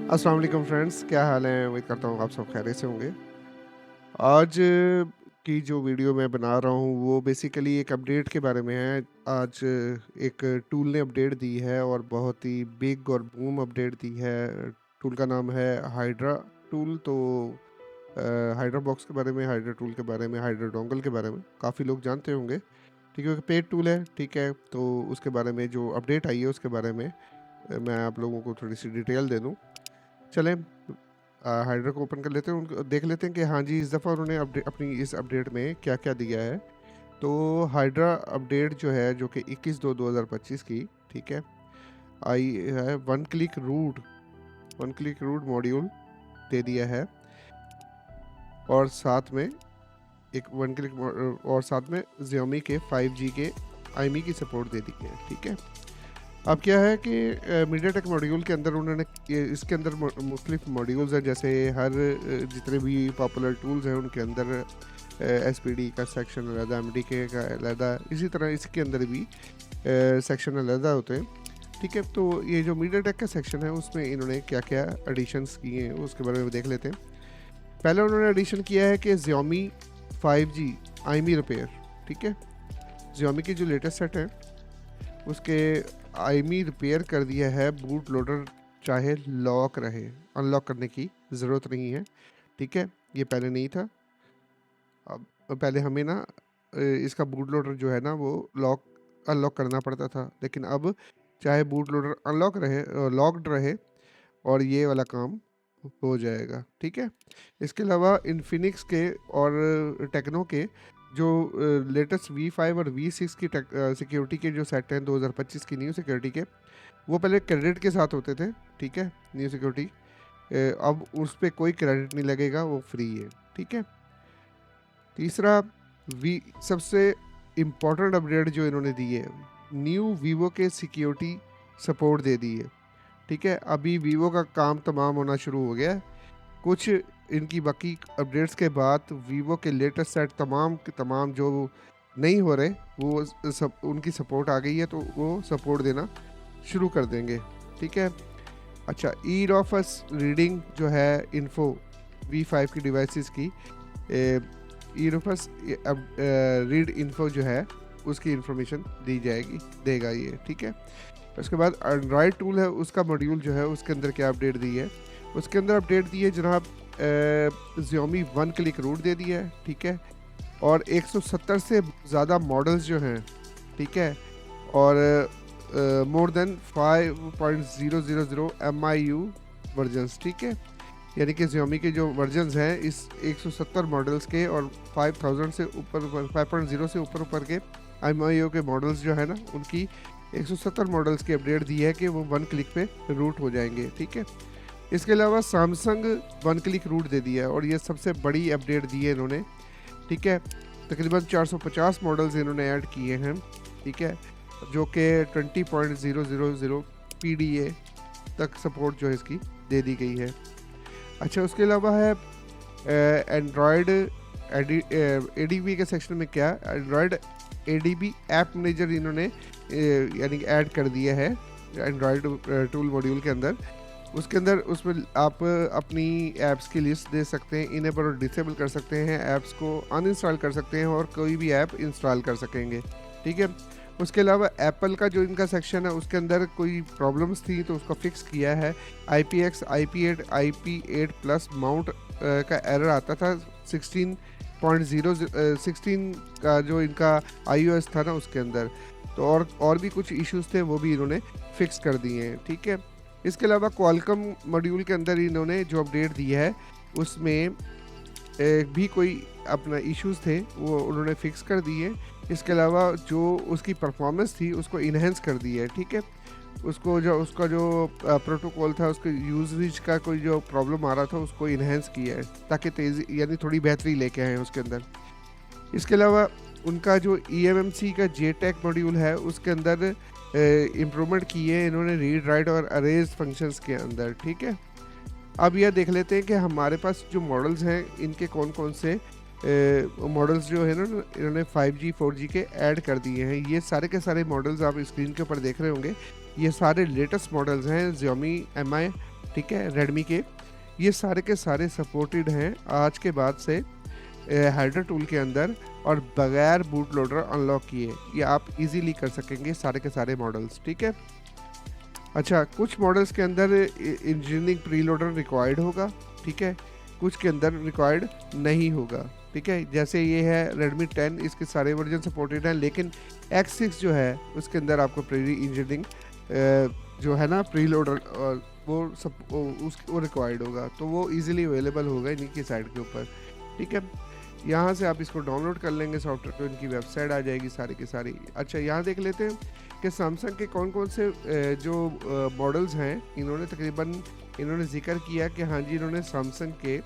अस्सलाम वालेकुम फ्रेंड्स, क्या हाल है? उम्मीद करता हूँ आप सब खैरियत से होंगे। आज की जो वीडियो मैं बना रहा हूँ वो बेसिकली एक अपडेट के बारे में है। आज एक टूल ने अपडेट दी है और बहुत ही बिग और बूम अपडेट दी है। टूल का नाम है हाइड्रा टूल। तो हाइड्रा बॉक्स के बारे में, हाइड्रा टूल के बारे में, हाइड्रा डोंगल के बारे में काफ़ी लोग जानते होंगे। ठीक है, पेड टूल है, ठीक है। तो उसके बारे में जो अपडेट आई है उसके बारे में मैं आप लोगों को थोड़ी सी डिटेल दे दूँ। चलें हाइड्रा को ओपन कर लेते हैं, उनको देख लेते हैं कि हाँ जी, इस दफ़ा उन्होंने अपनी इस अपडेट में क्या-क्या दिया है। तो हाइड्रा अपडेट जो है, जो कि 21/2/2025 की, ठीक है, आई है। वन क्लिक रूट मॉड्यूल दे दिया है और साथ में एक और साथ में Xiaomi के 5G के IMEI की सपोर्ट दे दी है, ठीक है। अब क्या है कि मीडियाटेक मॉड्यूल के अंदर उन्होंने इसके अंदर मुख्तलिफ मॉड्यूल्स हैं, जैसे हर जितने भी पॉपुलर टूल्स हैं उनके अंदर SPD का सेक्शन अलहदा, MDK का अलहदा, इसी तरह इसके अंदर भी सेक्शन अलहदा होते हैं, ठीक है। तो ये जो मीडियाटेक का सेक्शन है उसमें इन्होंने क्या क्या एडिशंस किए हैं उसके बारे में देख लेते हैं। पहले उन्होंने एडिशन किया है कि Xiaomi 5G IMEI रिपेयर, ठीक है। Xiaomi की जो लेटेस्ट सेट है उसके IMEI रिपेयर कर दिया है। बूट लोडर चाहे लॉक रहे, अनलॉक करने की ज़रूरत नहीं है, ठीक है। ये पहले नहीं था। अब पहले हमें ना इसका बूट लोडर जो है ना वो अनलॉक करना पड़ता था, लेकिन अब चाहे बूट लोडर अनलॉक रहे, लॉक्ड रहे, और ये वाला काम हो जाएगा, ठीक है। इसके अलावा इन्फिनिक्स के और टेक्नो के जो लेटेस्ट V5 और V6 की सिक्योरिटी के जो सेट हैं 2025 की न्यू सिक्योरिटी के, वो पहले क्रेडिट के साथ होते थे, ठीक है। न्यू सिक्योरिटी अब उस पर कोई क्रेडिट नहीं लगेगा, वो फ्री है, ठीक है। तीसरा, सबसे इम्पोर्टेंट अपडेट जो इन्होंने दी है, न्यू वीवो के सिक्योरिटी सपोर्ट दे दी है, ठीक है। अभी वीवो का काम तमाम होना शुरू हो गया है। कुछ इनकी बाकी अपडेट्स के बाद वीवो के लेटेस्ट सेट तमाम के तमाम जो नहीं हो रहे वो सब उनकी सपोर्ट आ गई है, तो वो सपोर्ट देना शुरू कर देंगे, ठीक है। अच्छा, ई रॉफस रीडिंग जो है इन्फो V5 की डिवाइसेस की, ई रॉफस रीड इन्फो जो है उसकी इंफॉर्मेशन देगा ये, ठीक है। उसके बाद एंड्रॉयड टूल है, उसका मॉड्यूल जो है उसके अंदर क्या अपडेट दी है, उसके अंदर अपडेट दी है जनाब Xiaomi 1 क्लिक रूट दे दिया है, ठीक है। और 170 से ज़्यादा मॉडल्स जो हैं, ठीक है, और मोर देन 5.000 MIU वर्जन्स, ठीक है। यानी कि Xiaomi के जो वर्जन्स हैं इस 170 मॉडल्स के और 5000 से ऊपर 5.0 से ऊपर के MIU के मॉडल्स जो है ना, उनकी 170 मॉडल्स की अपडेट दी है कि वो 1 क्लिक पे रूट हो जाएंगे, ठीक है। इसके अलावा सैमसंग 1 क्लिक रूट दे दिया है और ये सबसे बड़ी अपडेट दी है इन्होंने, ठीक है। तकरीबन 450 मॉडल्स इन्होंने ऐड किए हैं, ठीक है, जो कि 20.000 PDA तक सपोर्ट जो है इसकी दे दी गई है। अच्छा, उसके अलावा है एंड्रॉयड ADB के सेक्शन में क्या, एंड्रॉयड ADB ऐप मैनेजर इन्होंने यानी कि ऐड कर दिया है एंड्रॉयड टूल मॉड्यूल के अंदर। उसके अंदर उसमें आप अपनी ऐप्स की लिस्ट दे सकते हैं, इनेबल और डिसेबल कर सकते हैं, ऐप्स को अनइंस्टॉल कर सकते हैं और कोई भी ऐप इंस्टॉल कर सकेंगे, ठीक है। उसके अलावा एप्पल का जो इनका सेक्शन है उसके अंदर कोई प्रॉब्लम्स थी तो उसको फिक्स किया है। IPX, IP8 प्लस माउंट का एरर आता था 16 का जो इनका iOS था ना उसके अंदर, तो और भी कुछ इश्यूज थे वो भी इन्होंने फिक्स कर दिए हैं, ठीक है। इसके अलावा क्वालकॉम मॉड्यूल के अंदर इन्होंने जो अपडेट दी है उसमें भी कोई अपना इश्यूज थे वो उन्होंने फिक्स कर दिए। इसके अलावा जो उसकी परफॉर्मेंस थी उसको इन्हेंस कर दी है, ठीक है। उसका जो प्रोटोकॉल था, उसके यूजेज का कोई जो प्रॉब्लम आ रहा था उसको इन्हेंस किया है ताकि तेज़ी यानी थोड़ी बेहतरी लेके आए उसके अंदर। इसके अलावा उनका जो eMMC का JTAG मॉड्यूल है उसके अंदर इम्प्रूवमेंट की है इन्होंने रीड राइट और अरेज फंक्शंस के अंदर, ठीक है। अब यह देख लेते हैं कि हमारे पास जो मॉडल्स हैं इनके कौन कौन से मॉडल्स जो है ना इन्होंने 5G 4G के ऐड कर दिए हैं। ये सारे के सारे मॉडल्स आप स्क्रीन के ऊपर देख रहे होंगे। ये सारे लेटेस्ट मॉडल्स हैं Xiaomi Mi, ठीक है, Redmi के। ये सारे के सारे सपोर्टेड हैं आज के बाद से हेडर टूल के अंदर, और बगैर बूट लोडर अनलॉक किए ये आप इजीली कर सकेंगे सारे के सारे मॉडल्स, ठीक है। अच्छा, कुछ मॉडल्स के अंदर इंजीनियरिंग प्रीलोडर रिक्वायर्ड होगा, ठीक है, कुछ के अंदर रिक्वायर्ड नहीं होगा, ठीक है। जैसे ये है Redmi 10, इसके सारे वर्जन सपोर्टेड हैं, लेकिन X6 जो है उसके अंदर आपको प्री इंजीनियरिंग जो है ना प्रीलोडर वो रिक्वायर्ड होगा, तो वो इजीली अवेलेबल होगा इन्हीं की साइड के ऊपर, ठीक है। यहाँ से आप इसको डाउनलोड कर लेंगे सॉफ्टवेयर, तो इनकी वेबसाइट आ जाएगी सारी की सारी। अच्छा, यहाँ देख लेते हैं कि सैमसंग के कौन कौन से जो मॉडल्स हैं, इन्होंने जिक्र किया कि हाँ जी इन्होंने सैमसंग के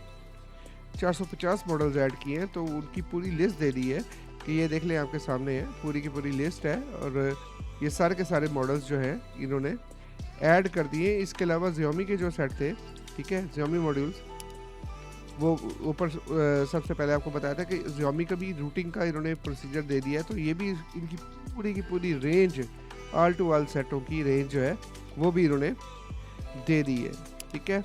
450 मॉडल्स ऐड किए हैं, तो उनकी पूरी लिस्ट दे दी है कि ये देख लें, आपके सामने है, पूरी की पूरी लिस्ट है, और ये सारे के सारे मॉडल्स जो हैं इन्होंने ऐड कर दिए। इसके अलावा Xiaomi के जो सेट थे, ठीक है, Xiaomi मॉड्यूल्स, वो ऊपर सबसे पहले आपको बताया था कि Xiaomi का भी रूटिंग का इन्होंने प्रोसीजर दे दिया है, तो ये भी इनकी पूरी की पूरी रेंज, ऑल टू ऑल सेटों की रेंज जो है वो भी इन्होंने दे दी है, ठीक है।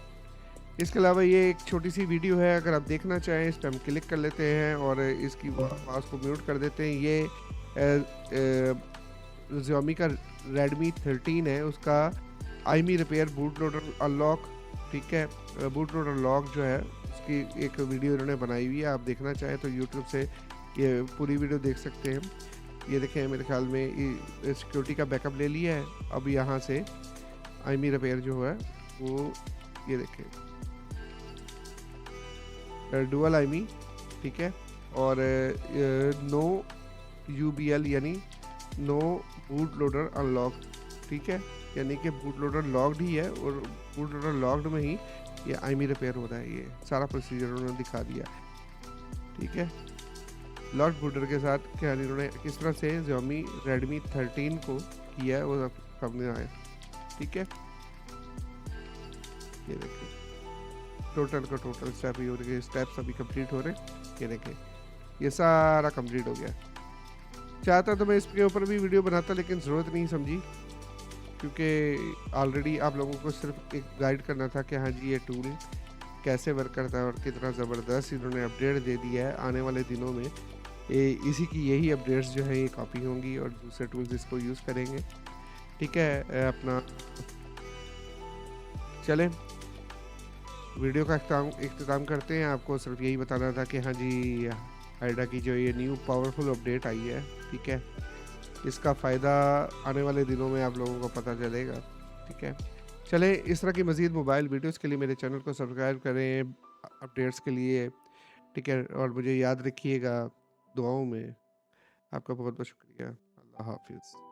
इसके अलावा ये एक छोटी सी वीडियो है, अगर आप देखना चाहें इस पर हम क्लिक कर लेते हैं और इसकी आवाज़ को म्यूट कर देते हैं। ये Xiaomi का Redmi 13 है, उसका IMEI repair boot loader unlock, ठीक है, बूट लोडर लॉक जो है उसकी एक वीडियो इन्होंने बनाई हुई है, आप देखना चाहें तो यूट्यूब से ये पूरी वीडियो देख सकते हैं। ये देखें, मेरे ख्याल में सिक्योरिटी का बैकअप ले लिया है, अब यहाँ से IMEI रिपेयर जो है वो ये देखें, डुअल IMEI, ठीक है, और नो UBL यानी नो बूट लोडर अनलॉक, ठीक है, यानी कि बूट लोडर लॉक्ड ही है, और बूट लोडर लॉक्ड में ही ये IMEI रिपेयर हो रहा है। ये सारा प्रोसीजर उन्होंने दिखा दिया, ठीक है। लॉक्ड बूटर के साथ क्या इन्होंने किस तरह से Xiaomi Redmi 13 को किया है वो सामने आया, ठीक है। ये देखिए, टोटल का टोटल स्टेप ही हो रहे, स्टेप्स अभी कंप्लीट हो रहे हैं। ये देखें, ये सारा कंप्लीट हो गया। चाहता तो मैं इसके ऊपर भी वीडियो बनाता, लेकिन ज़रूरत नहीं समझी, क्योंकि ऑलरेडी आप लोगों को सिर्फ एक गाइड करना था कि हाँ जी ये टूल कैसे वर्क करता है और कितना ज़बरदस्त इन्होंने अपडेट दे दिया है। आने वाले दिनों में इसी की यही अपडेट्स जो हैं ये कॉपी होंगी और दूसरे टूल्स इसको यूज़ करेंगे, ठीक है। अपना चलें वीडियो का इख्तिताम करते हैं। आपको सिर्फ यही बताना था कि हाँ जी हाइड्रा की जो ये न्यू पावरफुल अपडेट आई है, ठीक है, इसका फ़ायदा आने वाले दिनों में आप लोगों को पता चलेगा, ठीक है। चलें, इस तरह की मज़ीद मोबाइल वीडियोस के लिए मेरे चैनल को सब्सक्राइब करें अपडेट्स के लिए, ठीक है, और मुझे याद रखिएगा दुआओं में। आपका बहुत बहुत शुक्रिया। अल्लाह हाफिज़।